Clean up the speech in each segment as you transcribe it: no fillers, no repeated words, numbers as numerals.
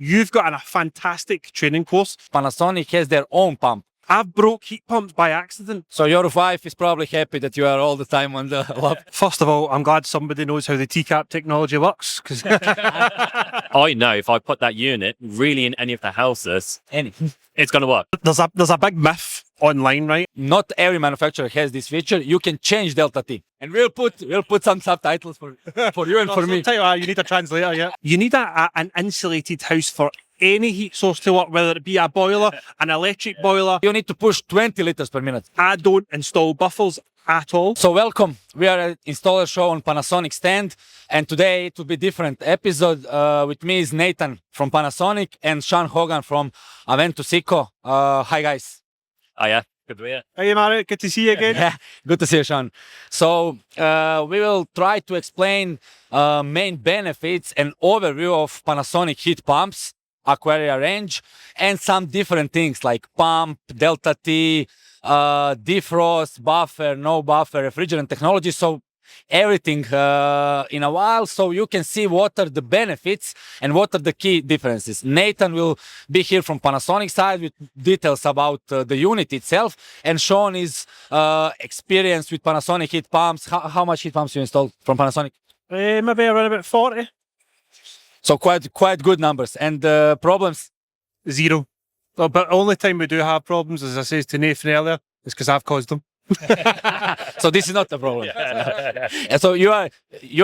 You've got a fantastic training course. Panasonic has their own pump. I've broke heat pumps by accident. So your wife is probably happy that you are all the time on the lab. First of all, I'm glad somebody knows how the TCAP technology works. Because I know if I put that unit really in any of the houses, it's going to work. there's a big myth online, right? Not every manufacturer has this feature. You can change delta T, and we'll put some subtitles for you and for me. You need a translator, yeah. You need an insulated house for any heat source to work, whether it be a boiler, an electric boiler. You need to push 20 liters per minute. I don't install buffers at all. So welcome. We are at Installer Show on Panasonic stand, and today it will be different episode. With me is Nathan from Panasonic and Sean Hogan from Aventus Eco. Hi guys. Oh yeah, good to be here. Hey Mario, good to see you again. Yeah, good to see you, Sean. So we will try to explain main benefits and overview of Panasonic heat pumps, Aquaria range, and some different things like pump, delta T, defrost, buffer, no buffer, refrigerant technology. So everything in a while, so you can see what are the benefits and what are the key differences. Nathan will be here from Panasonic side with details about the unit itself, and Sean is experienced with Panasonic heat pumps. How much heat pumps you installed from Panasonic? Maybe around about 40. So quite good numbers. And problems? Zero. Oh, but only time we do have problems, as I said to Nathan earlier, is because I've caused them. So this is not a problem. And so you are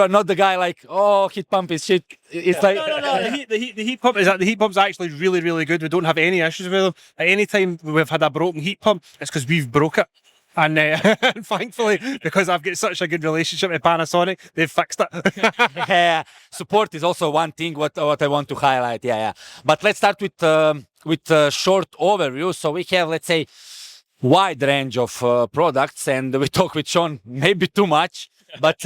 not the guy like, oh, heat pump is shit. It's like No. The heat pump is the heat pump's actually really good. We don't have any issues with them. At any time we've had a broken heat pump, it's because we've broke it. And thankfully, because I've got such a good relationship with Panasonic, they've fixed it. Yeah, support is also one thing what I want to highlight. Yeah. But let's start with a short overview. So we have, let's say, wide range of products, and we talk with Sean maybe too much, but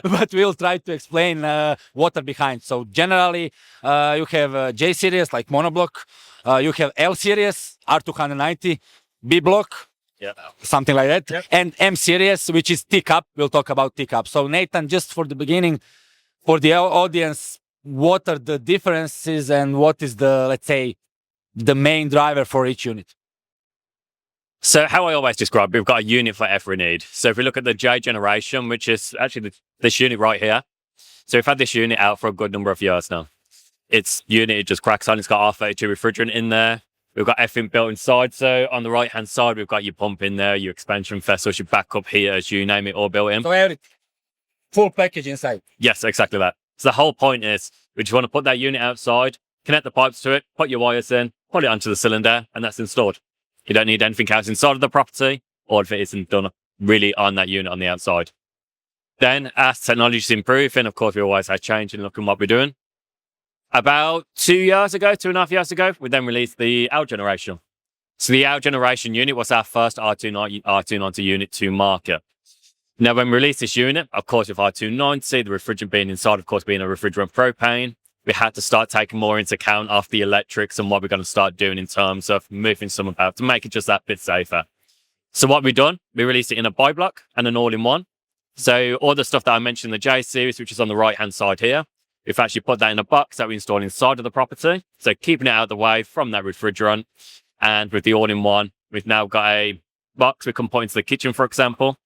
but we'll try to explain what are behind. So generally, you have J series like monoblock, you have L series R290, B block. Yeah. Something like that. Yep. And M series, which is T-Cup. We'll talk about T-Cup. So Nathan, just for the beginning, for the audience, what are the differences and what is the, let's say, the main driver for each unit? So how I always describe it, we've got a unit for every need. So if we look at the J generation, which is actually this unit right here. So we've had this unit out for a good number of years now. Its unit, it just cracks on. It's got R32 refrigerant in there. We've got everything built inside. So on the right-hand side, we've got your pump in there, your expansion vessels, your backup heaters, you name it, all built in. So every full package inside. Yes, exactly that. So the whole point is we just want to put that unit outside, connect the pipes to it, put your wires in, put it onto the cylinder, and that's installed. You don't need anything else inside of the property, or if it isn't done really on that unit on the outside. Then as technology's improving, of course, we always have change and look at what we're doing. About 2.5 years ago, we then released the L generation. So the L generation unit was our first R290 unit to market. Now, when we released this unit, of course, with R290, the refrigerant being inside, of course, being a refrigerant propane, we had to start taking more into account of the electrics and what we're going to start doing in terms of moving some about to make it just that bit safer. So what we've done, we released it in a bi-block and an all-in-one. So all the stuff that I mentioned in the J series, which is on the right-hand side here, we've actually put that in a box that we installed inside of the property. So keeping it out of the way from that refrigerant. And with the all-in-one, we've now got a box we can put into the kitchen, for example.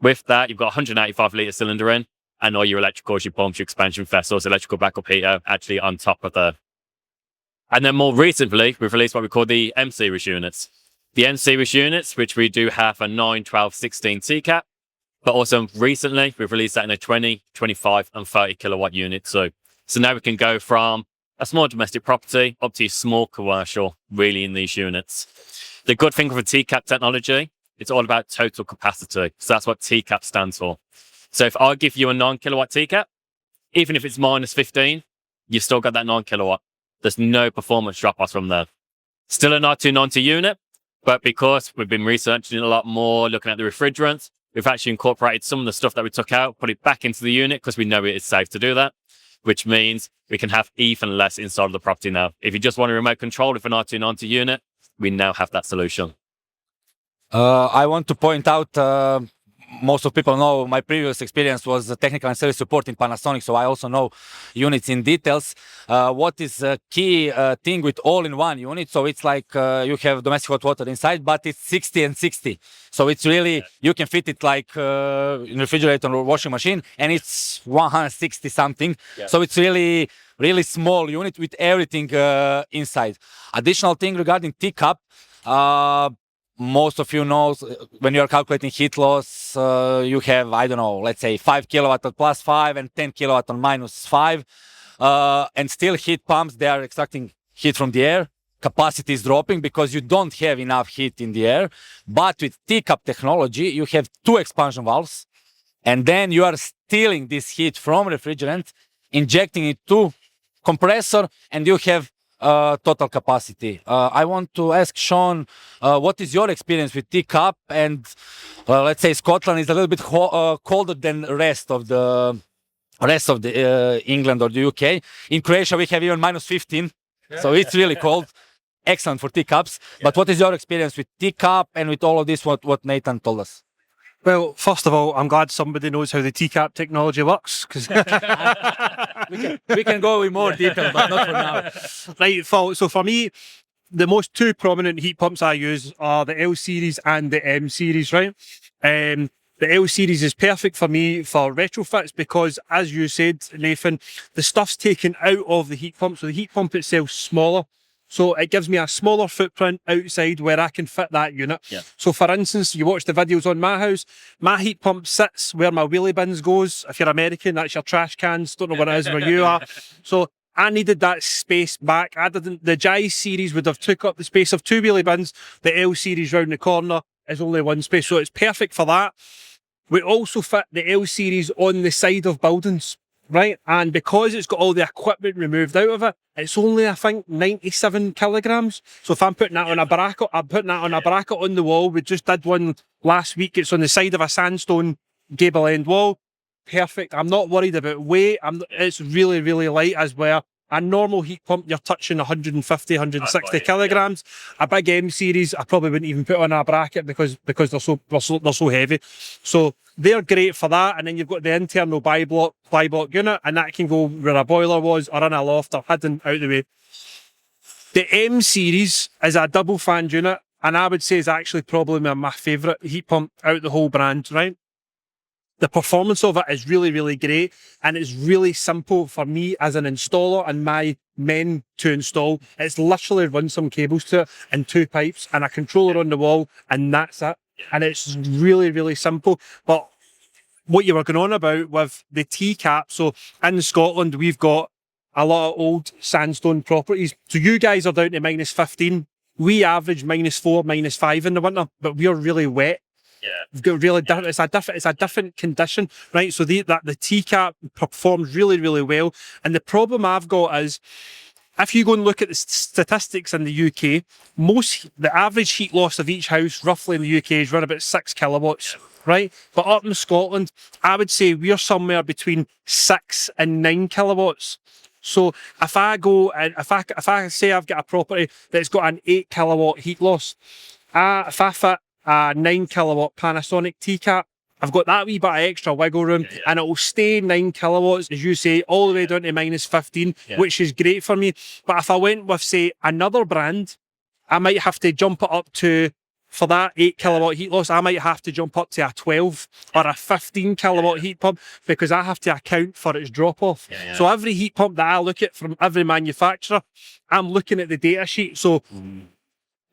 With that, you've got a 185 litre cylinder in, and all your electricals, your pumps, your expansion vessels, electrical backup heater, actually on top of there. And then more recently, we've released what we call the M series units. The M series units, which we do have a 9, 12, 16 TCAP, but also recently, we've released that in a 20, 25, and 30 kilowatt unit too. So now we can go from a small domestic property up to small commercial, really, in these units. The good thing with the TCAP technology, it's all about total capacity. So that's what TCAP stands for. So if I give you a 9 kilowatt TCAP, even if it's minus 15, you've still got that 9 kilowatt. There's no performance drop-off from there. Still an R290 unit, but because we've been researching it a lot more, looking at the refrigerants, we've actually incorporated some of the stuff that we took out, put it back into the unit because we know it is safe to do that, which means we can have even less inside of the property now. If you just want a remote control with an R290 unit, we now have that solution. I want to point out most of people know my previous experience was technical and service support in Panasonic, so I also know units in details. What is a key thing with all-in-one unit? So it's like you have domestic hot water inside, but it's 60 and 60. So it's really, you can fit it like in refrigerator or washing machine, and it's 160 something. Yeah. So it's really small unit with everything inside. Additional thing regarding teacup, most of you know when you're calculating heat loss, you have, I don't know, let's say 5 kilowatt on +5 and 10 kilowatt on -5. And still heat pumps, they are extracting heat from the air. Capacity is dropping because you don't have enough heat in the air. But with teacup technology, you have 2 expansion valves. And then you are stealing this heat from refrigerant, injecting it to compressor, and you have total capacity. I want to ask Sean, what is your experience with teacup? And let's say Scotland is a little bit colder than the rest of the England or the UK. In Croatia, we have even -15, so it's really cold. Excellent for teacups. But what is your experience with teacup and with all of this? What Nathan told us. Well, first of all, I'm glad somebody knows how the teacup technology works, because We can go in more detail, but not for now. right. So for me, the most 2 prominent heat pumps I use are the L series and the M series. Right. The L series is perfect for me for retrofits because, as you said, Nathan, the stuff's taken out of the heat pump, so the heat pump itself's smaller. So it gives me a smaller footprint outside where I can fit that unit. Yeah. So for instance, you watch the videos on my house, my heat pump sits where my wheelie bins goes. If you're American, that's your trash cans. Don't know what it is where you are. So I needed that space back. The Jai series would have took up the space of 2 wheelie bins. The L series round the corner is only 1 space. So it's perfect for that. We also fit the L series on the side of buildings. Right, and because it's got all the equipment removed out of it, it's only, I think, 97 kilograms. So if I'm putting that on a bracket, I'm putting that on a bracket on the wall. We just did one last week. It's on the side of a sandstone gable end wall. Perfect. I'm not worried about weight. It's really, really light as well. A normal heat pump, you're touching 150, 160 kilograms. A big M series, I probably wouldn't even put on a bracket because they're so heavy. So they're great for that. And then you've got the internal ply block unit, and that can go where a boiler was or in a loft or hidden out the way. The M series is a double fan unit, and I would say is actually probably my favourite heat pump out of the whole brand, right? The performance of it is really, really great, and it's really simple for me as an installer and my men to install. It's literally run some cables to it and 2 pipes and a controller on the wall, and that's it. And it's really, really simple. But what you were going on about with the T-cap, so in Scotland, we've got a lot of old sandstone properties. So you guys are down to -15. We average -4, -5 in the winter, but we're really wet. Yeah. You've got really it's a different condition, right? So the T-cap performs really, really well. And the problem I've got is, if you go and look at the statistics in the UK, the average heat loss of each house roughly in the UK is around about 6 kilowatts, right? But up in Scotland, I would say we're somewhere between 6 and 9 kilowatts. So if I go and if I say I've got a property that's got an 8 kilowatt heat loss, if I fit a 9 kilowatt Panasonic T-cap, I've got that wee bit of extra wiggle room, and it will stay 9 kilowatts, as you say, all the way down to -15, which is great for me. But if I went with, say, another brand, I might have to jump it up to, for that 8 kilowatt heat loss, I might have to jump up to a 12 or a 15 kilowatt heat pump, because I have to account for its drop off. So every heat pump that I look at from every manufacturer, I'm looking at the data sheet. So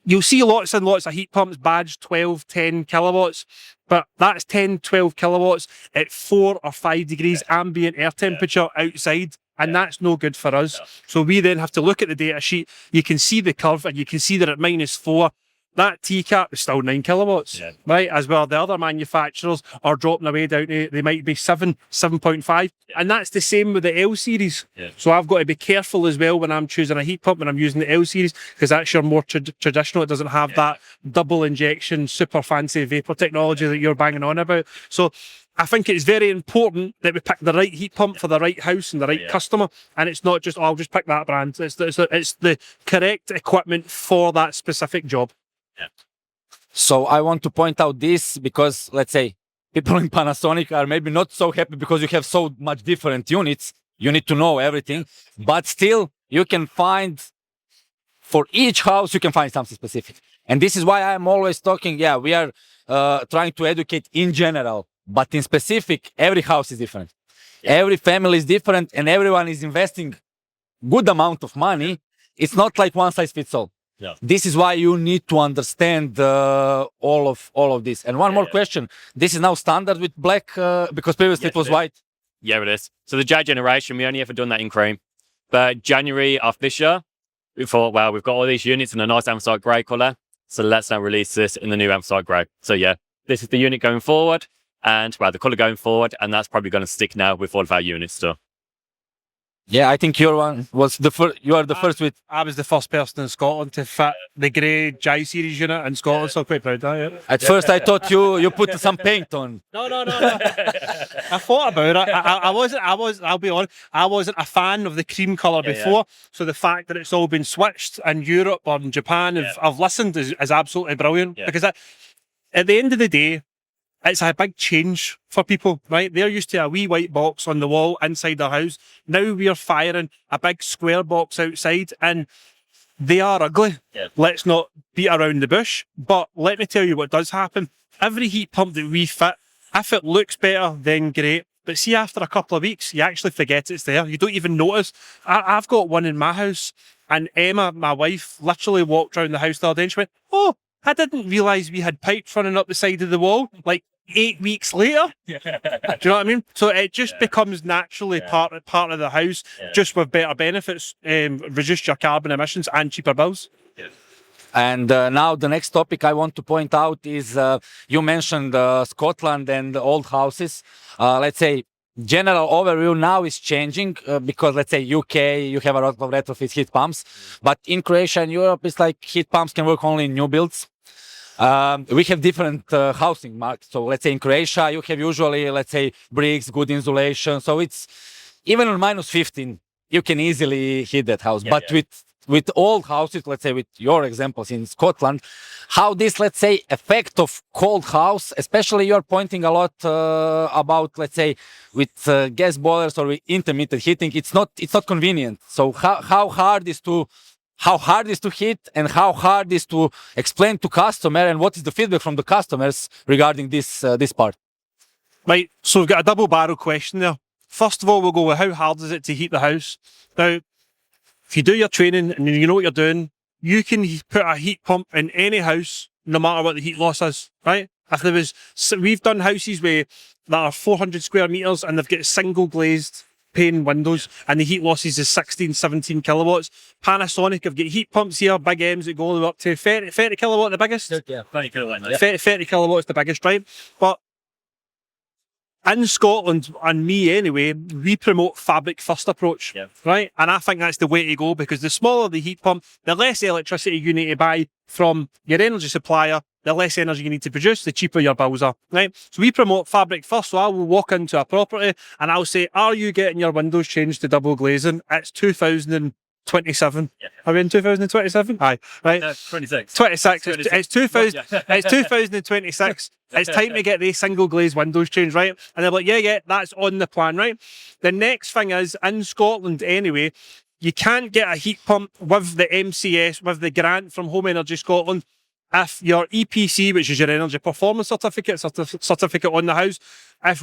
you'll see lots and lots of heat pumps badged 12, 10 kilowatts, but that's 10, 12 kilowatts at 4 or 5 degrees ambient air temperature outside, and that's no good for us. So we then have to look at the data sheet. You can see the curve, and you can see that at -4, that T-cap is still 9 kilowatts, right? As well, the other manufacturers are dropping away down to, they might be 7, 7.5. And that's the same with the L series. So I've got to be careful as well when I'm choosing a heat pump, when I'm using the L series, because that's your more traditional. It doesn't have that double injection, super fancy vapor technology that you're banging on about. So I think it's very important that we pick the right heat pump for the right house and the right customer. And it's not just, oh, I'll just pick that brand. It's the correct equipment for that specific job. So I want to point out this because, let's say, people in Panasonic are maybe not so happy because you have so much different units. You need to know everything, but still you can find for each house, you can find something specific. And this is why I'm always talking. Yeah, we are trying to educate in general, but in specific, every house is different. Every family is different and everyone is investing good amount of money. It's not like one size fits all. Yeah. This is why you need to understand all of this. And one more question: this is now standard with black because previously Yes, it was it is. white. Yeah, it is. So the J generation, we only ever done that in cream. But January of this year, we thought, well, we've got all these units in a nice anthracite grey colour, so let's now release this in the new anthracite grey. So yeah, this is the unit going forward, and well, the colour going forward, and that's probably going to stick now with all of our units still. Yeah, I think your one was the first. You are the first with. I was the first person in Scotland to fit the grey J series unit in Scotland, so I'm quite proud of that. Yeah. At first, I thought you put some paint on. No. I thought about it. I'll be honest, I wasn't a fan of the cream colour before. So the fact that it's all been switched in Europe or in Japan, I've listened, is absolutely brilliant. Yeah. Because at the end of the day, it's a big change for people, right? They're used to a wee white box on the wall inside their house. Now we're firing a big square box outside, and they are ugly. Yeah. Let's not beat around the bush. But let me tell you what does happen. Every heat pump that we fit, if it looks better, then great. But see, after a couple of weeks, you actually forget it's there. You don't even notice. I've got one in my house, and Emma, my wife, literally walked around the house the other day and she went, "Oh, I didn't realise we had pipes running up the side of the wall." Like 8 weeks later. Do you know what I mean? So it just becomes naturally part of the house, just with better benefits, reduce your carbon emissions and cheaper bills. And now the next topic I want to point out is you mentioned Scotland and the old houses. Let's say general overview now is changing because let's say UK, you have a lot of retrofit heat pumps, but in Croatia and Europe, it's like heat pumps can work only in new builds. We have different housing markets. So let's say in Croatia, you have usually, let's say, bricks, good insulation. So it's even on -15, you can easily heat that house. But with old houses, let's say with your examples in Scotland, how this, let's say, effect of cold house, especially you're pointing a lot about, let's say, with gas boilers or with intermittent heating, it's not convenient. So how hard is to heat and how hard is to explain to customer, and what is the feedback from the customers regarding this part? Right, so we've got a double barrel question there. First of all, we'll go with how hard is it to heat the house? Now, if you do your training and you know what you're doing, you can put a heat pump in any house, no matter what the heat loss is, right? We've done houses that are 400 square meters and they've got single glazed pane windows, and the heat losses is 16, 17 kilowatts. Panasonic have got heat pumps here, big M's that go all the way up to 30 kilowatt, the biggest. 30 kilowatts, the biggest, right? But in Scotland, and me anyway, we promote fabric first approach, right? And I think that's the way to go, because the smaller the heat pump, the less electricity you need to buy from your energy supplier, the less energy you need to produce, the cheaper your bills are, right? So we promote fabric first. So I will walk into a property and I'll say, "Are you getting your windows changed to double glazing?" It's 2027. Are we in 2027? Aye, right? No, 26. 26. It's 2000. It's 2026. It's time to get these single glazed windows changed, right? And they're like, yeah, that's on the plan, right? The next thing is, in Scotland anyway, you can't get a heat pump with the MCS, with the grant from Home Energy Scotland, if your EPC, which is your Energy Performance certificate on the house, if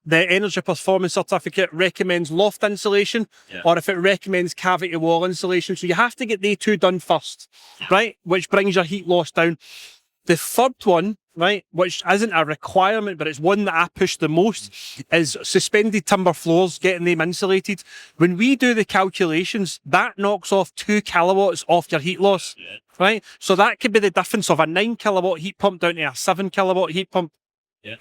the Energy Performance Certificate recommends loft insulation, or if it recommends cavity wall insulation. So you have to get the two done first, right? Which brings your heat loss down. The third one, right, which isn't a requirement, but it's one that I push the most, is suspended timber floors, getting them insulated. When we do the calculations, that knocks off 2 kilowatts off your heat loss, right? So that could be the difference of a 9 kilowatt heat pump down to a 7 kilowatt heat pump,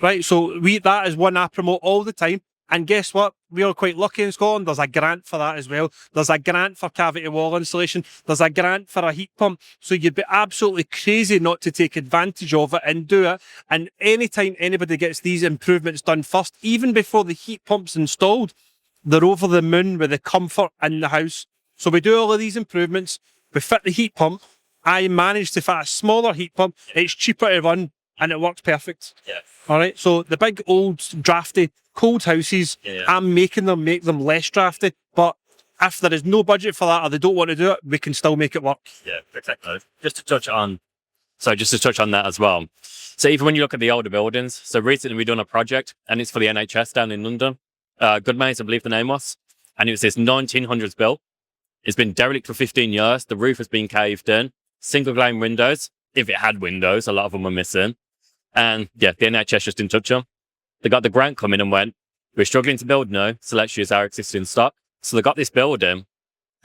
right? So that is one I promote all the time. And guess what? We are quite lucky in Scotland. There's a grant for that as well. There's a grant for cavity wall insulation. There's a grant for a heat pump. So you'd be absolutely crazy not to take advantage of it and do it. And anytime anybody gets these improvements done first, even before the heat pump's installed, they're over the moon with the comfort in the house. So we do all of these improvements. We fit the heat pump. I managed to fit a smaller heat pump. It's cheaper to run. and it works perfect. Yeah. All right. So the big old drafty cold houses, Yeah. I'm making them make them less drafty. But if there is no budget for that or they don't want to do it, we can still make it work. Yeah, exactly. Just to touch on that as well. So even when you look at the older buildings, so recently we done a project and it's for the NHS down in London. Goodmays, I believe the name was. And it was this 1900s built. It's been derelict for 15 years. The roof has been caved in. Single glazed windows. If it had windows, a lot of them were missing. And yeah, the NHS just didn't touch them. They got the grant coming and went, we're struggling to build now, so let's use our existing stock. So they got this building,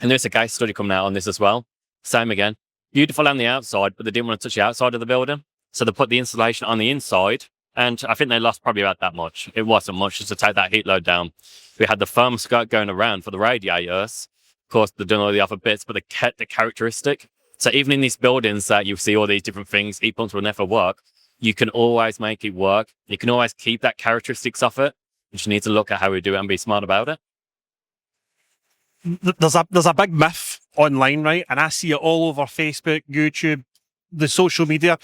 and there's a case study coming out on this as well. Same again. Beautiful on the outside, but they didn't want to touch the outside of the building. So they put the insulation on the inside, and I think they lost probably about that much. It wasn't much just to take that heat load down. We had the firm skirt going around for the radiators. Of course, they've done all the other bits, but they kept the characteristic. So even in these buildings that you see all these different things, heat pumps will never work. You can always make it work. You can always keep that characteristics of it. You just need to look at how we do it and be smart about it. There's a big myth online, right? And I see it all over Facebook, YouTube, the social media.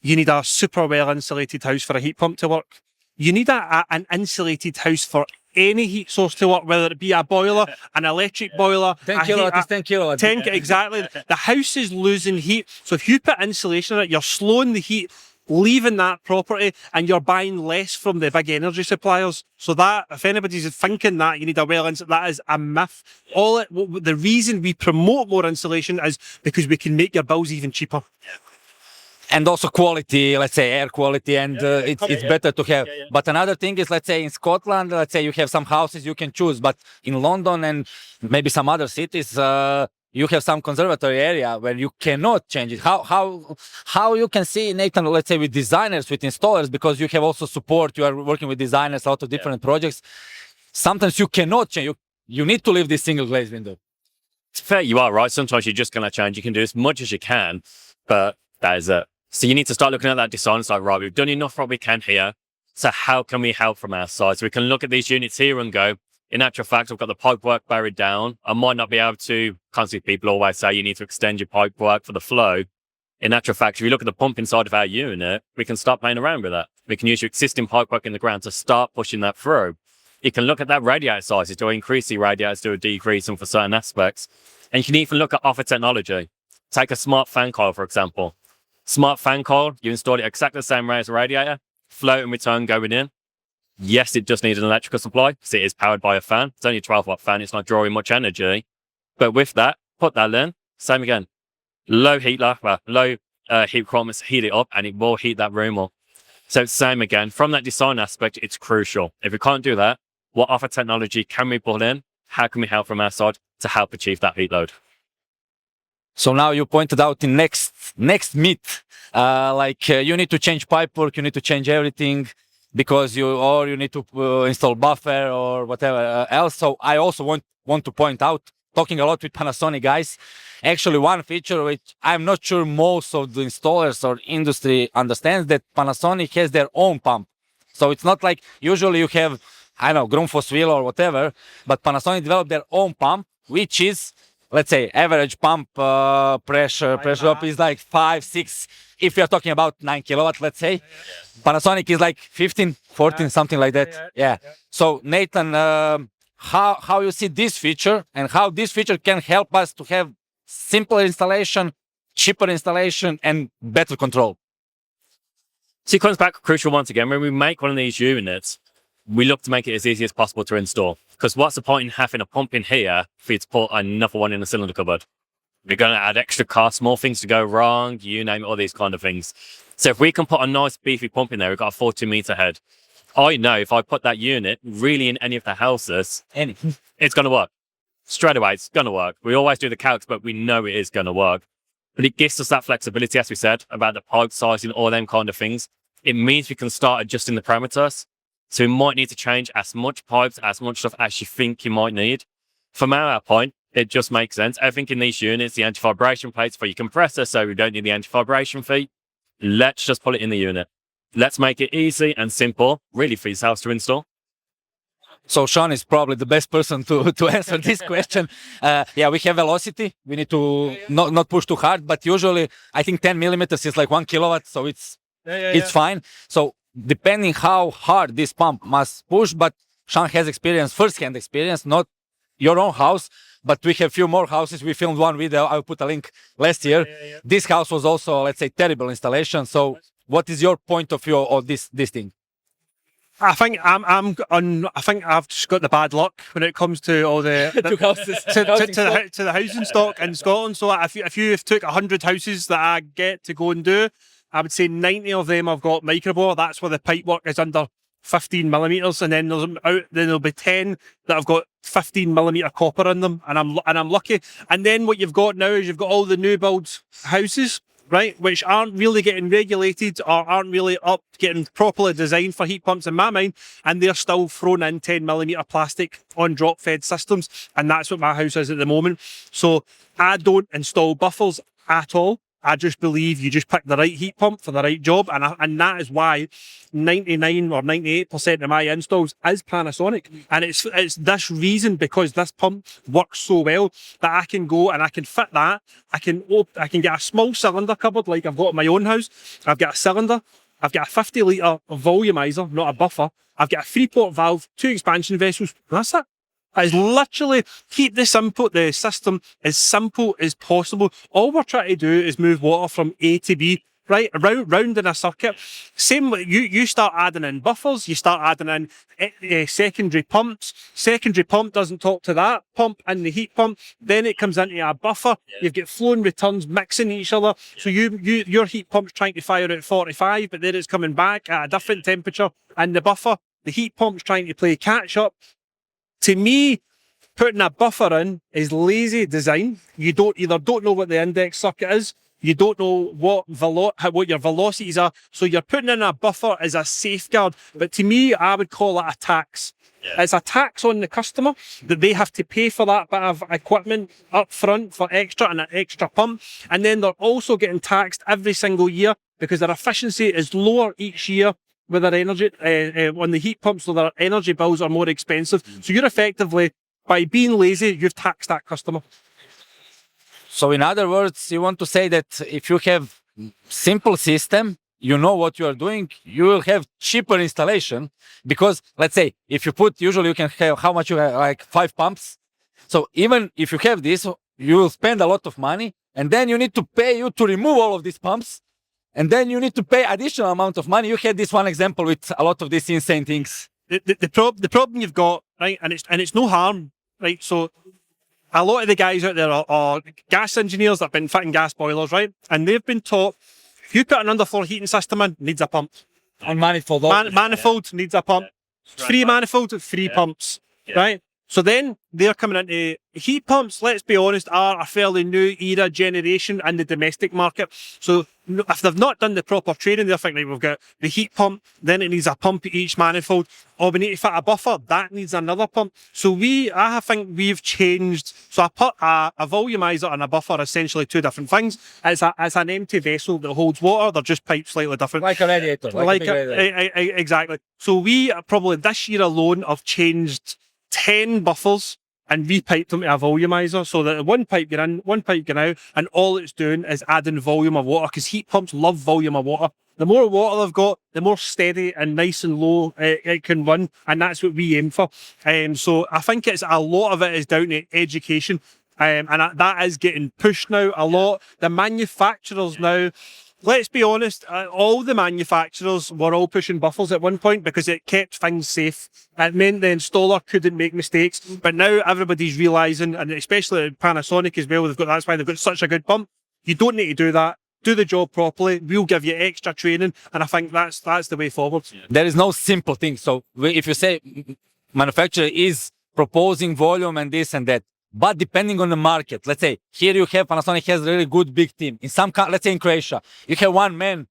You need a super well insulated house for a heat pump to work. You need an insulated house for any heat source to work, whether it be a boiler, an electric boiler, 10 kilowatts is 10 kilowatts. 10 exactly. The house is losing heat. So if you put insulation in it, you're slowing the heat, leaving that property, and you're buying less from the big energy suppliers. So that, if anybody's thinking that you need a that is a myth. The reason we promote more insulation is because we can make your bills even cheaper. And also quality, let's say air quality, and it's better to have. Yeah. But another thing is, let's say in Scotland, let's say you have some houses you can choose, but in London and maybe some other cities, you have some conservatory area where you cannot change it. How you can see, Nathan, let's say with designers, with installers, because you have also support, you are working with designers, a lot of different projects. Sometimes you cannot change. You need to leave this single glazed window. It's fair, you are right. Sometimes you're just going to change. You can do as much as you can, but that is it. So you need to start looking at that design. It's like, right, we've done enough what we can here. So how can we help from our side? So we can look at these units here and go, in actual fact, I've got the pipework buried down. I might not be able to, constantly people always say you need to extend your pipework for the flow. In actual fact, if you look at the pump inside of our unit, we can start playing around with that. We can use your existing pipework in the ground to start pushing that through. You can look at that radiator sizes to increase the radiators, to decrease them for certain aspects. And you can even look at offer technology. Take a smart fan coil, for example. Smart fan coil, you install it exactly the same way as a radiator, float and return going in. Yes, it does need an electrical supply because it is powered by a fan. It's only a 12-watt fan. It's not drawing much energy. But with that, put that in. Same again. Low heat requirements, heat it up, and it will heat that room up. So same again. From that design aspect, it's crucial. If we can't do that, what other technology can we put in? How can we help from our side to help achieve that heat load? So now you pointed out the next myth, you need to change pipework, you need to change everything because you need to install buffer or whatever else. So I also want to point out, talking a lot with Panasonic guys, actually one feature which I'm not sure most of the installers or industry understands, that Panasonic has their own pump. So it's not like usually you have, I don't know, Grundfos wheel or whatever, but Panasonic developed their own pump, which is, let's say, average pump pressure up is like 5, 6. If you're talking about 9 kilowatts, let's say, Panasonic is like 15, 14, something like that. Yeah. So Nathan, how you see this feature and how this feature can help us to have simpler installation, cheaper installation, and better control? So it comes back crucial once again. When we make one of these units, we look to make it as easy as possible to install. Because what's the point in having a pump in here for you to put another one in the cylinder cupboard? We're going to add extra costs, more things to go wrong, you name it, all these kind of things. So if we can put a nice beefy pump in there, we've got a 42-meter head. I know if I put that unit really in any of the houses, it's going to work. Straight away, it's going to work. We always do the calcs, but we know it is going to work. But it gives us that flexibility, as we said, about the pipe sizing, all them kind of things. It means we can start adjusting the parameters. So we might need to change as much pipes, as much stuff as you think you might need. From our point, it just makes sense. I think in these units, the anti-vibration plates for your compressor, so we don't need the anti-vibration feet. Let's just put it in the unit. Let's make it easy and simple, really, for yourselves to install. So Sean is probably the best person to answer this question. Yeah, we have velocity. We need to not push too hard, but usually I think 10 millimeters is like 1 kilowatt. So it's it's fine. So depending how hard this pump must push, but Sean has experience, first-hand experience, not your own house, but we have few more houses. We filmed one video. I'll put a link last year. This house was also, let's say, terrible installation. So what is your point of view of this thing? I think I think I've just got the bad luck when it comes to all the Two houses. to the housing stock in Scotland. So if you took 100 houses that I get to go and do, I would say 90 of them have got microbore. That's where the pipe work is under 15 millimeters, and then there'll be 10 that have got 15 millimeter copper in them, and I'm lucky. And then what you've got now is you've got all the new build houses, right, which aren't really getting regulated or aren't really up getting properly designed for heat pumps in my mind, and they're still thrown in 10 millimeter plastic on drop fed systems, and that's what my house is at the moment. So I don't install buffers at all. I just believe you just pick the right heat pump for the right job, and that is why 99 or 98% of my installs is Panasonic, and it's this reason, because this pump works so well that I can go and I can fit that. I can get a small cylinder cupboard like I've got in my own house. I've got a cylinder. I've got a 50 litre volumizer, not a buffer. I've got a 3-port valve, 2 expansion vessels. That's it. It's literally keep the system as simple as possible. All we're trying to do is move water from A to B, right, round in a circuit. Same, you start adding in buffers, you start adding in secondary pumps. Secondary pump doesn't talk to that pump and the heat pump. Then it comes into a buffer. You've got flow and returns mixing each other. So your heat pump's trying to fire at 45, but then it's coming back at a different temperature. And the buffer, the heat pump's trying to play catch up. To me, putting a buffer in is lazy design. You either don't know what the index circuit is, you don't know what your velocities are, so you're putting in a buffer as a safeguard. But to me, I would call it a tax. Yeah. It's a tax on the customer that they have to pay for that bit of equipment up front for extra and an extra pump. And then they're also getting taxed every single year because their efficiency is lower each year with their energy on the heat pumps, so their energy bills are more expensive. So you're effectively, by being lazy, you've taxed that customer. So in other words, you want to say that if you have simple system, you know what you are doing, you will have cheaper installation, because let's say if you usually you can have how much you have, like 5 pumps. So even if you have this, you will spend a lot of money, and then you need to pay you to remove all of these pumps. And then you need to pay additional amount of money. You had this one example with a lot of these insane things. The problem you've got, right, and it's no harm, right? So a lot of the guys out there are gas engineers that have been fitting gas boilers, right? And they've been taught, if you put an underfloor heating system in, needs a pump. And manifold. Manifold needs a pump. Yeah. 3 manifold, 3 pumps, right? So then they're coming into heat pumps, let's be honest, are a fairly new era generation in the domestic market. So if they've not done the proper training, they're thinking, we've got the heat pump, then it needs a pump at each manifold. Oh, we need to fit a buffer, that needs another pump. So I think we've changed. So I put a volumizer and a buffer are essentially 2 different things. It's an empty vessel that holds water, they're just piped slightly different. Like a radiator. Exactly. So we probably this year alone have changed 10 buffers and repiped them to a volumizer, so that one pipe get in, one pipe get out, and all it's doing is adding volume of water, because heat pumps love volume of water. The more water they've got, the more steady and nice and low it can run, and that's what we aim for. So I think it's a lot of it is down to education, and that is getting pushed now a lot. The manufacturers now, let's be honest, all the manufacturers were all pushing buffers at one point because it kept things safe. It meant the installer couldn't make mistakes. But now everybody's realising, and especially Panasonic as well, that's why they've got such a good pump. You don't need to do that. Do the job properly. We'll give you extra training. And I think that's the way forward. There is no simple thing. So if you say manufacturer is proposing volume and this and that, but depending on the market, let's say here you have Panasonic has a really good big team. In some, let's say in Croatia, you have one man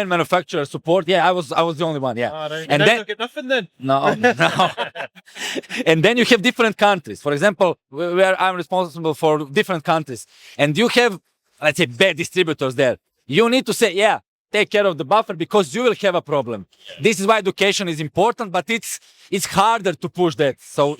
manufacturer support. Yeah, I was the only one. Yeah, right. And then get nothing then. No. And then you have different countries. For example, where I'm responsible for different countries, and you have, let's say, bad distributors there. You need to say, yeah, take care of the buffer because you will have a problem. This is why education is important, but it's harder to push that. So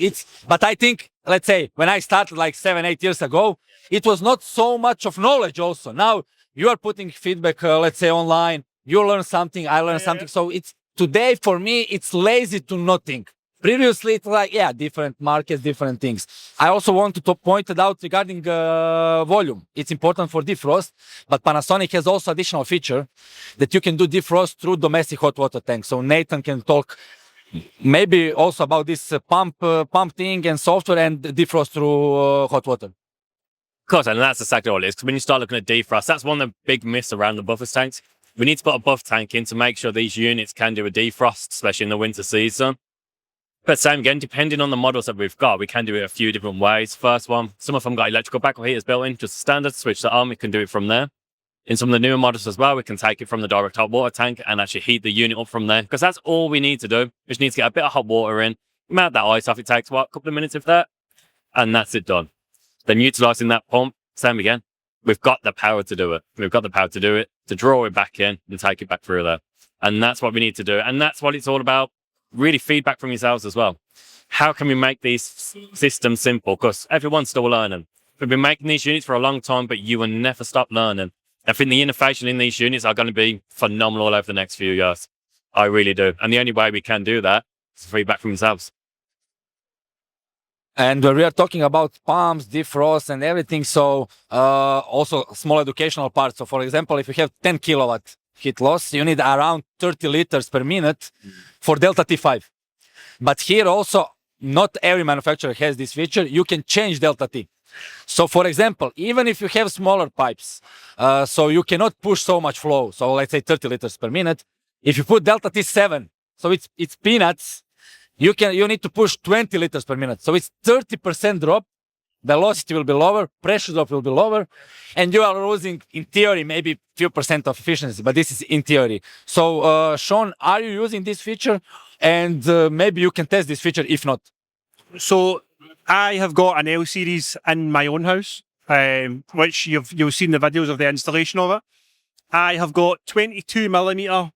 but I think, let's say, when I started like 7-8 years ago, it was not so much of knowledge also. Now you are putting feedback, let's say online, You learn something, I learn something. So it's today for me, it's lazy to not think. Previously, it's like, yeah, different markets, different things. I also wanted to point it out regarding volume. It's important for defrost, but Panasonic has also additional feature that you can do defrost through domestic hot water tank. So Nathan can talk maybe also about this pump thing and software and defrost through hot water. Of course, and that's exactly what it is. Because when you start looking at defrost, that's one of the big myths around the buffer tanks. We need to put a buffer tank in to make sure these units can do a defrost, especially in the winter season. But same again, depending on the models that we've got, we can do it a few different ways. First one, some of them got electrical backup heaters built in, just standard, switch that on, we can do it from there. In some of the newer models as well, we can take it from the direct hot water tank and actually heat the unit up from there. Because that's all we need to do. We just need to get a bit of hot water in, melt that ice off. It takes, what, a couple of minutes of that? And that's it done. Then utilising that pump, same again. We've got the power to do it. We've got the power to do it, to draw it back in and take it back through there. And that's what we need to do. And that's what it's all about. Really feedback from yourselves as well. How can we make these systems simple? Because everyone's still learning. We've been making these units for a long time, but you will never stop learning. I think the innovation in these units are going to be phenomenal over the next few years. I really do. And the only way we can do that is feedback from yourselves. And we are talking about pumps, defrost, and everything. So also small educational part. So for example, if you have 10 kilowatt heat loss, you need around 30 liters per minute for Delta T5. But here also, not every manufacturer has this feature. You can change Delta T. So for example, even if you have smaller pipes, so you cannot push so much flow. So let's say 30 liters per minute. If you put Delta T7, so it's peanuts, you need to push 20 liters per minute. So it's 30% drop. Velocity will be lower, pressure drop will be lower, and you are losing, in theory, maybe few percent of efficiency, but this is in theory. So, Sean, are you using this feature? And maybe you can test this feature, if not. So I have got an L series in my own house, which you'll seen the videos of the installation of it. I have got 22mm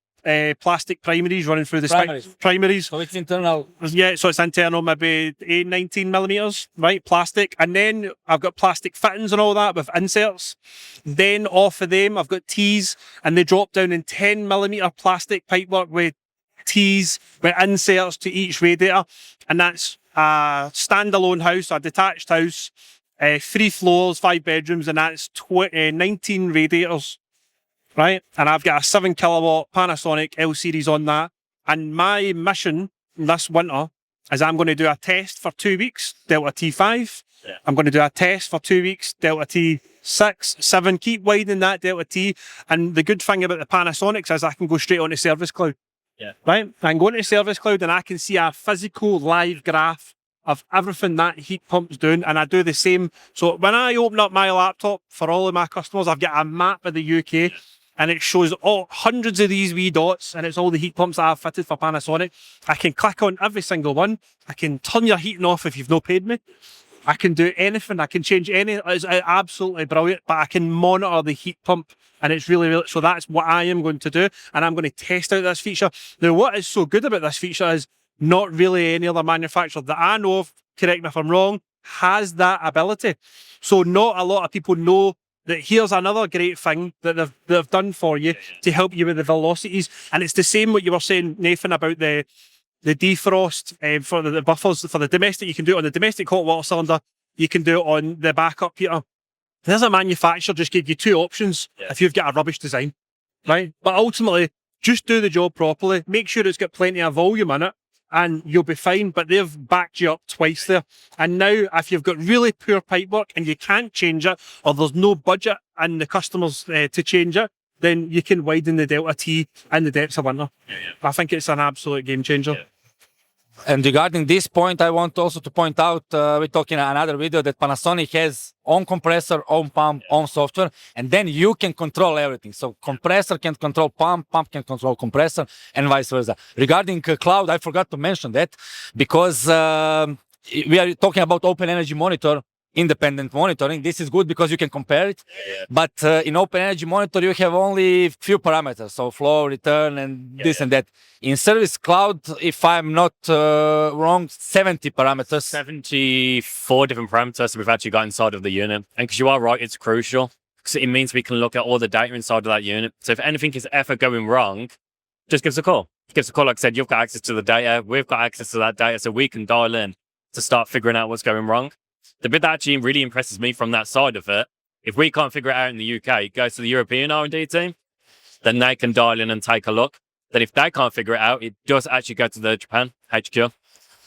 plastic primaries running through the primaries. So it's internal. Yeah, so it's internal, maybe 19mm, right? Plastic. And then I've got plastic fittings and all that with inserts. Then off of them, I've got T's, and they drop down in 10mm plastic pipework with T's, with inserts to each radiator. And that's a standalone house, a detached house, 3 floors, 5 bedrooms, and that's 19 radiators. Right, and I've got a 7 kilowatt Panasonic L series on that. And my mission this winter is I'm going to do a test for 2 weeks, Delta T5. Yeah. I'm going to do a test for 2 weeks, Delta T6, 7, keep widening that Delta T. And the good thing about the Panasonics is I can go straight onto Service Cloud. Yeah. Right, I can go into Service Cloud and I can see a physical live graph of everything that heat pump's doing, and I do the same. So when I open up my laptop for all of my customers, I've got a map of the UK. And it shows hundreds of these wee dots, and it's all the heat pumps that I've fitted for Panasonic. I can click on every single one. I can turn your heating off if you've not paid me. I can do anything. I can change any. It's absolutely brilliant. But I can monitor the heat pump, and it's really, really. So that's what I am going to do, and I'm going to test out this feature. Now, what is so good about this feature is not really any other manufacturer that I know of, correct me if I'm wrong, has that ability. So not a lot of people know that here's another great thing that they've done for you to help you with the velocities. And it's the same what you were saying, Nathan, about the defrost for the buffers. For the domestic, you can do it on the domestic hot water cylinder. You can do it on the backup heater. There's a manufacturer just gave you 2 options if you've got a rubbish design, right? But ultimately, just do the job properly. Make sure it's got plenty of volume in it, and you'll be fine. But they've backed you up twice there. And now, if you've got really poor pipework and you can't change it, or there's no budget in the customers to change it, then you can widen the Delta T in the depths of winter. I think it's an absolute game changer. And regarding this point, I want also to point out, we're talking another video that Panasonic has own compressor, own pump, own software, and then you can control everything. So compressor can control pump, pump can control compressor, and vice versa. Regarding cloud, I forgot to mention that because we are talking about Open Energy Monitor, independent monitoring. This is good because you can compare it. But in Open Energy Monitor, you have only few parameters, so flow, return, and this and that. In Service Cloud, if I'm not wrong, 70 parameters. 74 different parameters that we've actually got inside of the unit. And because you are right, it's crucial. because it means we can look at all the data inside of that unit. So if anything is ever going wrong, just give us a call. Give us a call. Like I said, you've got access to the data. We've got access to that data, so we can dial in to start figuring out what's going wrong. The bit that actually really impresses me from that side of it, if we can't figure it out in the UK, it goes to the European R&D team, then they can dial in and take a look. Then if they can't figure it out, it does actually go to the Japan HQ,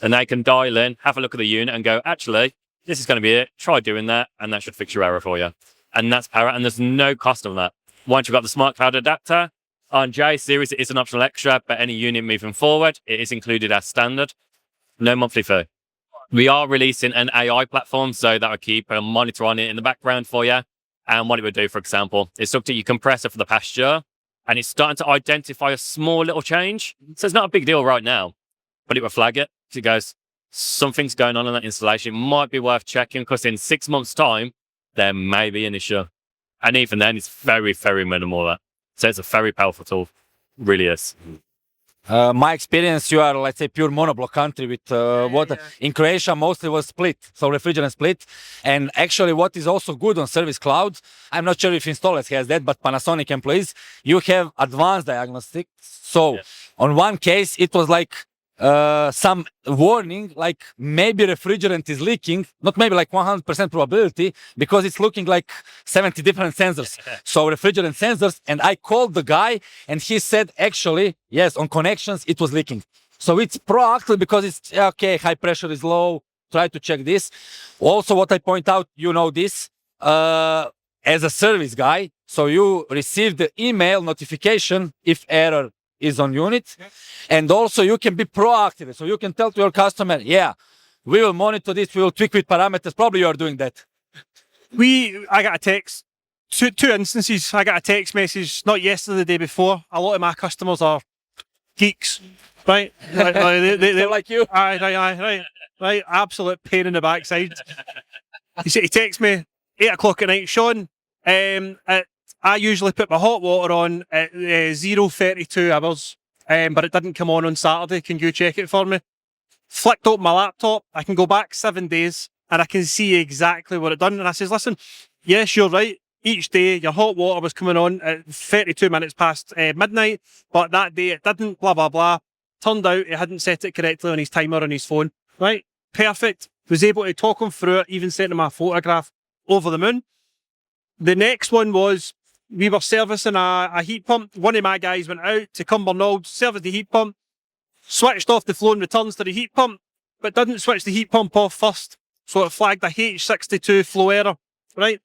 and they can dial in, have a look at the unit and go, actually, this is going to be it. Try doing that, and that should fix your error for you. And that's power, and there's no cost on that. Once you've got the Smart Cloud adapter, on J series, it is an optional extra, but any unit moving forward, it is included as standard. No monthly fee. We are releasing an AI platform, so that will keep a monitor on it in the background for you. And what it would do, for example, is looked at your compressor for the past year, and it's starting to identify a small little change. So it's not a big deal right now, but it will flag it. So it goes, something's going on in that installation. It might be worth checking, because in 6 months' time, there may be an issue. And even then, it's very, very minimal. That. So it's a very powerful tool. Really is. My experience, you are, let's say, pure monoblock country with water. In Croatia, mostly was split, so refrigerant split. And actually, what is also good on Service Cloud, I'm not sure if installers has that, but Panasonic employees, you have advanced diagnostic. So on one case, it was like some warning, like maybe refrigerant is leaking, not maybe like 100% probability, because it's looking like 70 different sensors. So refrigerant sensors, and I called the guy and he said, actually, yes, on connections, it was leaking. So it's proactive because it's, okay, high pressure is low, try to check this. Also, what I point out, you know this, as a service guy, so you receive the email notification if error is on unit, and also you can be proactive, so you can tell to your customer, yeah, we will monitor this, we will tweak with parameters. Probably you are doing that. I got a text, two instances. I got a text message not yesterday, the day before. A lot of my customers are geeks, right? They're like you. Right. Absolute pain in the backside. He texts me 8 o'clock at night, Sean. I usually put my hot water on at 0:32 hours, but it didn't come on Saturday. Can you check it for me? Flicked open my laptop. I can go back 7 days and I can see exactly what it done. And I says, listen, yes, you're right. Each day your hot water was coming on at 32 minutes past midnight, but that day it didn't, blah, blah, blah. Turned out he hadn't set it correctly on his timer on his phone. Right? Perfect. Was able to talk him through it, even sent him a photograph. Over the moon. The next one was, we were servicing a heat pump. One of my guys went out to Cumbernauld, serviced the heat pump, switched off the flow and returns to the heat pump, but didn't switch the heat pump off first. So it flagged a H62 flow error, right?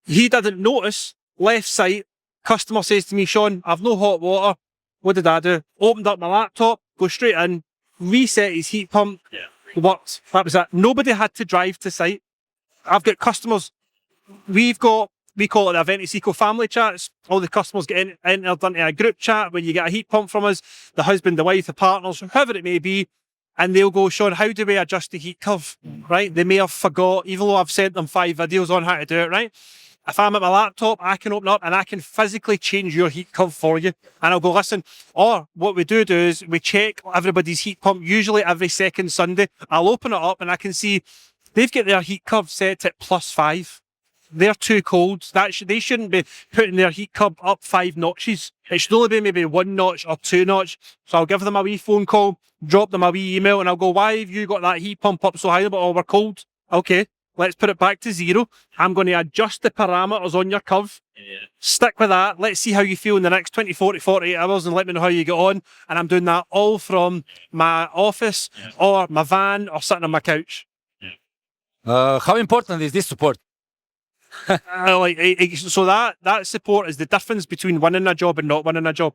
He didn't notice, left site, customer says to me, Sean, I've no hot water. What did I do? Opened up my laptop, go straight in, reset his heat pump, worked. That was it. Nobody had to drive to site. I've got customers, we call it the Aventus Eco family chats. All the customers get entered into a group chat when you get a heat pump from us, the husband, the wife, the partners, whoever it may be, and they'll go, Sean, how do we adjust the heat curve, right? They may have forgot, even though I've sent them 5 videos on how to do it, right? If I'm at my laptop, I can open up and I can physically change your heat curve for you. And I'll go, listen, or what we do is we check everybody's heat pump, usually every second Sunday. I'll open it up and I can see they've got their heat curve set at +5. They're too cold. They shouldn't be putting their heat curve up 5 notches. It should only be maybe 1 notch or 2 notch. So I'll give them a wee phone call, drop them a wee email, and I'll go, why have you got that heat pump up so high? But oh, we're cold. Okay, let's put it back to 0. I'm going to adjust the parameters on your curve. Stick with that. Let's see how you feel in the next 24 to 48 hours and let me know how you get on. And I'm doing that all from my office or my van or sitting on my couch. How important is this support? So that support is the difference between winning a job and not winning a job.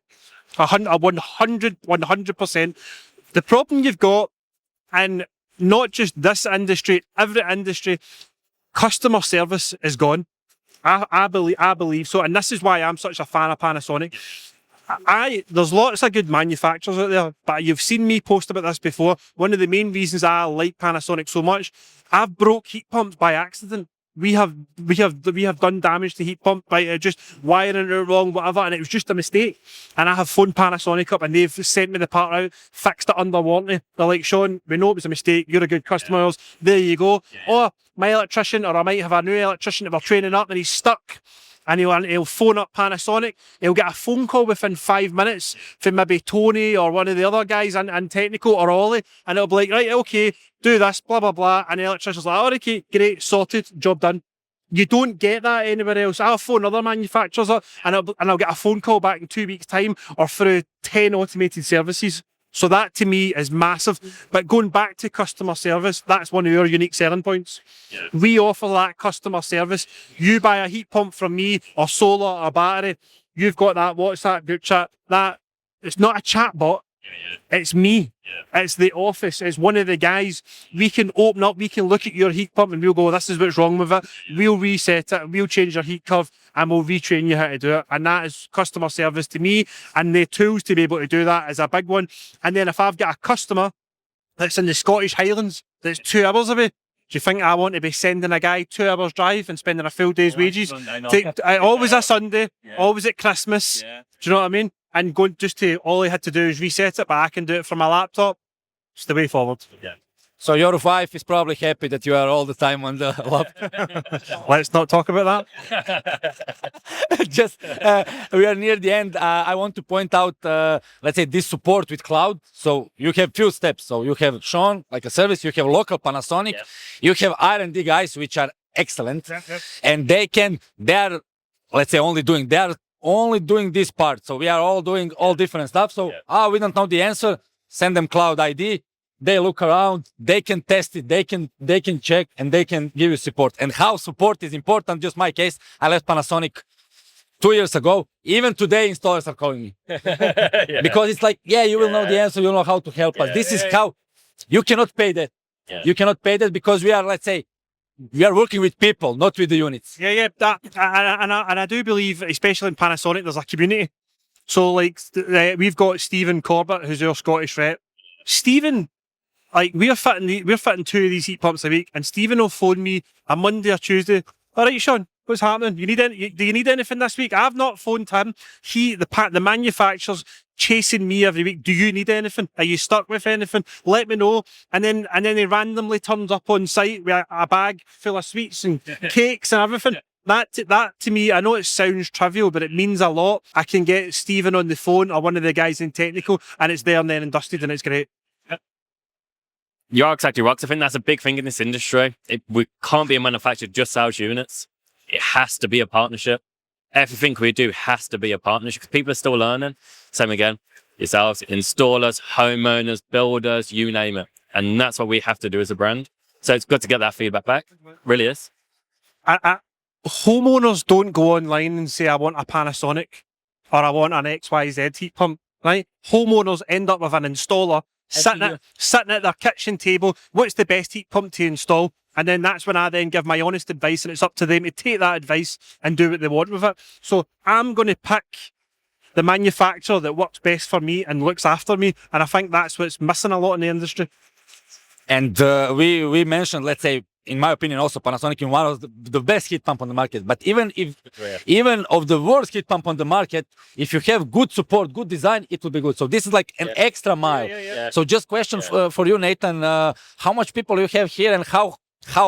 100%. The problem you've got, and not just this industry, every industry, customer service is gone. I believe so, and this is why I'm such a fan of Panasonic. There's lots of good manufacturers out there, but you've seen me post about this before. One of the main reasons I like Panasonic so much, I've broke heat pumps by accident. We have done damage to heat pump by just wiring it wrong, whatever, and it was just a mistake. And I have phoned Panasonic up and they've sent me the part out, fixed it under warranty. They're like, Sean, we know it was a mistake. You're a good customer. There you go. Or my electrician, or I might have a new electrician that we're training up and he's stuck. And he'll phone up Panasonic. He'll get a phone call within 5 minutes from maybe Tony or one of the other guys in technical, or Ollie, and it'll be like, right, okay, do this, blah, blah, blah. And the electrician's like, oh, okay, great, sorted, job done. You don't get that anywhere else. I'll phone other manufacturers up and I'll get a phone call back in 2 weeks' time, or through 10 automated services. So that to me is massive. But going back to customer service, that's one of our unique selling points. Yeah. We offer that customer service. You buy a heat pump from me, or solar, or battery, you've got that WhatsApp group chat. That it's not a chat bot. It's me. It's the office. It's one of the guys. We can open up, we can look at your heat pump and we'll go, this is what's wrong with it. We'll reset it, we'll change your heat curve, and we'll retrain you how to do it. And that is customer service to me. And the tools to be able to do that is a big one. And then if I've got a customer that's in the Scottish Highlands that's 2 hours away, do you think I want to be sending a guy 2 hours drive and spending a full day's wages? Always a Sunday, always at Christmas. Do you know what I mean? And going just to, all he had to do is reset it, but I can do it from my laptop. It's the way forward. Yeah. So your wife is probably happy that you are all the time on the laptop. Let's not talk about that. Just we are near the end. I want to point out, let's say, this support with cloud. So you have few steps. So you have Sean, like a service. You have local Panasonic. You have R&D guys, which are excellent, and they are, let's say, only doing this part. So we are all doing all different stuff. So we don't know the answer. Send them cloud ID. They look around. They can test it. They can check, and they can give you support. And how support is important. Just my case. I left Panasonic 2 years ago. Even today, installers are calling me because it's like, you will know the answer. You know how to help us. This is how you cannot pay that. You cannot pay that because we are, let's say, we are working with people, not with the units. That, and I do believe, especially in Panasonic, there's a community. So, like, we've got Stephen Corbett, who's our Scottish rep. Stephen, like, we're fitting 2 of these heat pumps a week, and Stephen will phone me a Monday or Tuesday. All right, Sean, what's happening? Do you need anything this week? I've not phoned him. The manufacturer's chasing me every week. Do you need anything? Are you stuck with anything? Let me know. And then he randomly turns up on site with a bag full of sweets and cakes and everything. That to me, I know it sounds trivial, but it means a lot. I can get Stephen on the phone or one of the guys in technical, and it's there and then and dusted, and it's great. You are exactly right. 'Cause I think that's a big thing in this industry. We can't be a manufacturer just sells units. It has to be a partnership. Everything we do has to be a partnership because people are still learning. Same again, yourselves, installers, homeowners, builders, you name it. And that's what we have to do as a brand. So it's good to get that feedback back. Really is. Homeowners don't go online and say, I want a Panasonic or I want an XYZ heat pump, right? Homeowners end up with an installer sitting at their kitchen table. What's the best heat pump to install? And then that's when I then give my honest advice, and it's up to them to take that advice and do what they want with it. So I'm going to pick the manufacturer that works best for me and looks after me. And I think that's what's missing a lot in the industry. And we mentioned, let's say, in my opinion, also Panasonic is one of the best heat pump on the market. But even of the worst heat pump on the market, if you have good support, good design, it will be good. So this is like an extra mile. So just question for you, Nathan, how much people you have here and how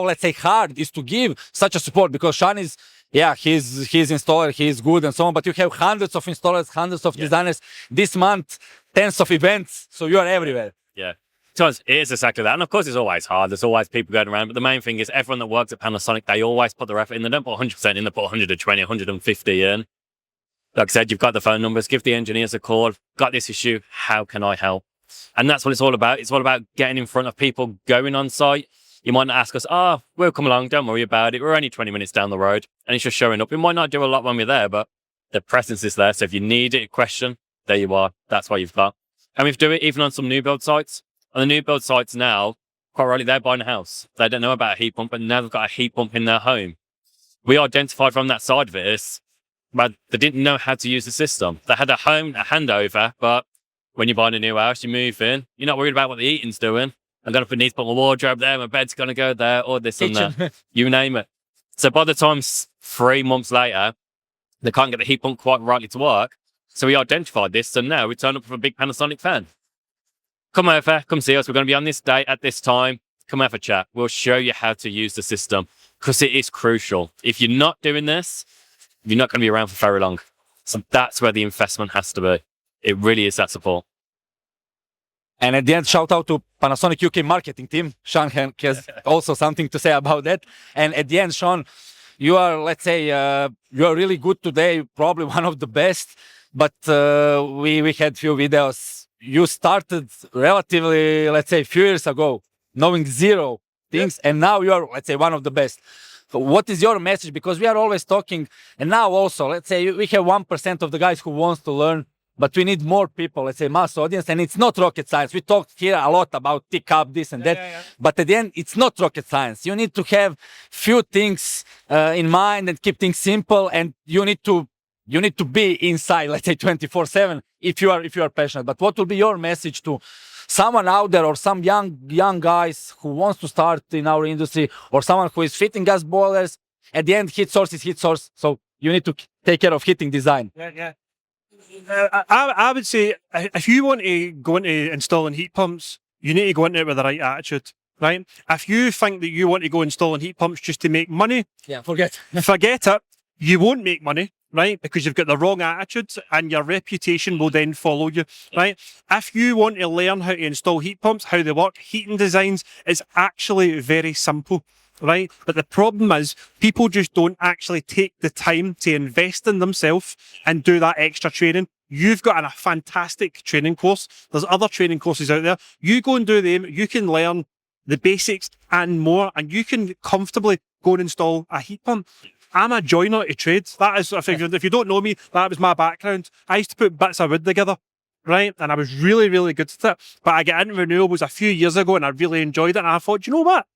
let's say hard is to give such a support? Because Sean is, he's installer, he's good and so on, but you have hundreds of installers, hundreds of designers. This month, tens of events, so you are everywhere. Yeah. So it is exactly that. And of course, it's always hard. There's always people going around. But the main thing is everyone that works at Panasonic, they always put their effort in. They don't put 100% in, they put 120, 150 in. Like I said, you've got the phone numbers, give the engineers a call, got this issue, how can I help? And that's what it's all about. It's all about getting in front of people, going on site. You might not ask us, we'll come along, don't worry about it. We're only 20 minutes down the road. And it's just showing up. We might not do a lot when we're there, but the presence is there. So if you need it, question, there you are. That's what you've got. And we do it even on some new build sites. On the new build sites now, quite rightly, they're buying a house. They don't know about a heat pump, but now they've got a heat pump in their home. We identified from that side of this, but they didn't know how to use the system. They had a handover, but when you're buying a new house, you move in, you're not worried about what the heating's doing. I'm going to need to put my wardrobe there, my bed's going to go there, or this and that. You name it. So by the time 3 months later, they can't get the heat pump quite rightly to work. So we identified this, so now we turn up with a big Panasonic fan. Come over, come see us. We're going to be on this date at this time. come have a chat. We'll show you how to use the system because it is crucial. If you're not doing this, you're not going to be around for very long. So that's where the investment has to be. It really is that support. And at the end, shout out to Panasonic UK marketing team. Sean has also something to say about that. And at the end, Sean, you are, let's say, you are really good today, probably one of the best. But we had few videos. You started relatively, let's say, a few years ago, knowing zero things, and now you are, let's say, one of the best. So what is your message? Because we are always talking, and now also, let's say, we have 1% of the guys who wants to learn, but we need more people, let's say, mass audience, and it's not rocket science. We talked here a lot about tick up this and that, but at the end, it's not rocket science. You need to have few things in mind and keep things simple, and you need to be inside, let's say, 24/7 if you are passionate. But what will be your message to someone out there, or some young guys who wants to start in our industry, or someone who is fitting gas boilers? At the end, heat source is heat source, so you need to take care of heating design. I would say if you want to go into installing heat pumps, you need to go into it with the right attitude, right? If you think that you want to go installing heat pumps just to make money, Forget it. You won't make money, right? Because you've got the wrong attitude, and your reputation will then follow you, right? If you want to learn how to install heat pumps, how they work, heating designs is actually very simple, right? But the problem is people just don't actually take the time to invest in themselves and do that extra training. You've got a fantastic training course. There's other training courses out there. You go and do them. You can learn the basics and more, and you can comfortably go and install a heat pump. I'm a joiner to trades. That is, if you don't know me, that was my background. I used to put bits of wood together, right? And I was really, really good at it. But I got into renewables a few years ago, and I really enjoyed it. And I thought, you know what?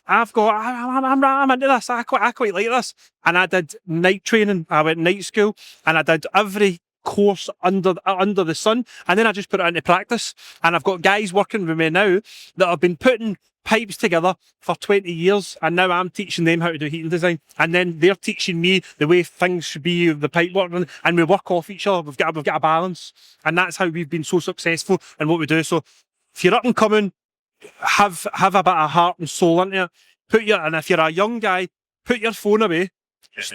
I'm into this. I quite like this. And I did night training. I went night school, and I did every course under the sun. And then I just put it into practice. And I've got guys working with me now that have been putting pipes together for 20 years, and now I'm teaching them how to do heating design, and then they're teaching me the way things should be, the pipe work, and we work off each other. We've got a balance, and that's how we've been so successful in what we do. So if you're up and coming, have a bit of heart and soul into it. And if you're a young guy, put your phone away,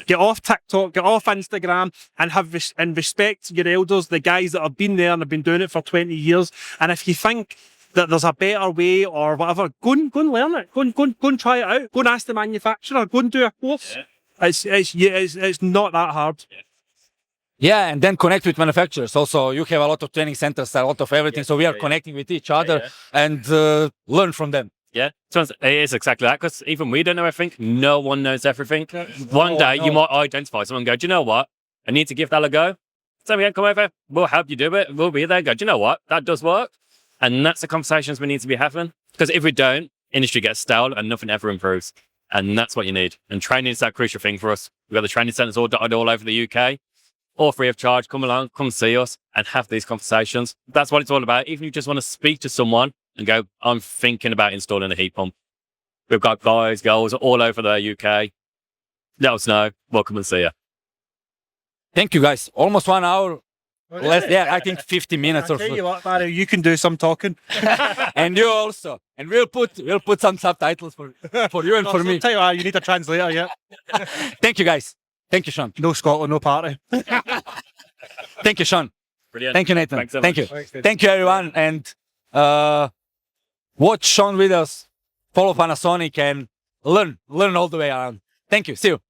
get off TikTok, get off Instagram, and respect your elders, the guys that have been there and have been doing it for 20 years. And if you think that there's a better way or whatever, go and learn it. Go and try it out. Go and ask the manufacturer. Go and do a course. It's not that hard. Yeah, and then connect with manufacturers. Also, you have a lot of training centers, a lot of everything. So we are connecting with each other and learn from them. Yeah, it is exactly that, because even we don't know everything. No one knows everything. One day you might identify someone and go, do you know what? I need to give that a go. So yeah, come over. We'll help you do it. We'll be there. Go, do you know what? That does work. And that's the conversations we need to be having. Because if we don't, industry gets stale and nothing ever improves. And that's what you need. And training is that crucial thing for us. We've got the training centres all dotted all over the UK. All free of charge. Come along, come see us and have these conversations. That's what it's all about. Even if you just want to speak to someone and go, I'm thinking about installing a heat pump. We've got guys, girls all over the UK. Let us know. We'll come and see you. Thank you, guys. Almost 1 hour. I think 50 minutes or so. Tell you what, Barry, you can do some talking. And you also. And we'll put some subtitles for you and for me. Tell you what, you need a translator, yeah. Thank you, guys. Thank you, Sean. No Scotland, no party. Thank you, Sean. Brilliant. Thank you, Nathan. Thanks so Thank you. much. Thank you, everyone. And watch Sean videos, follow Panasonic, and learn all the way around. Thank you. See you.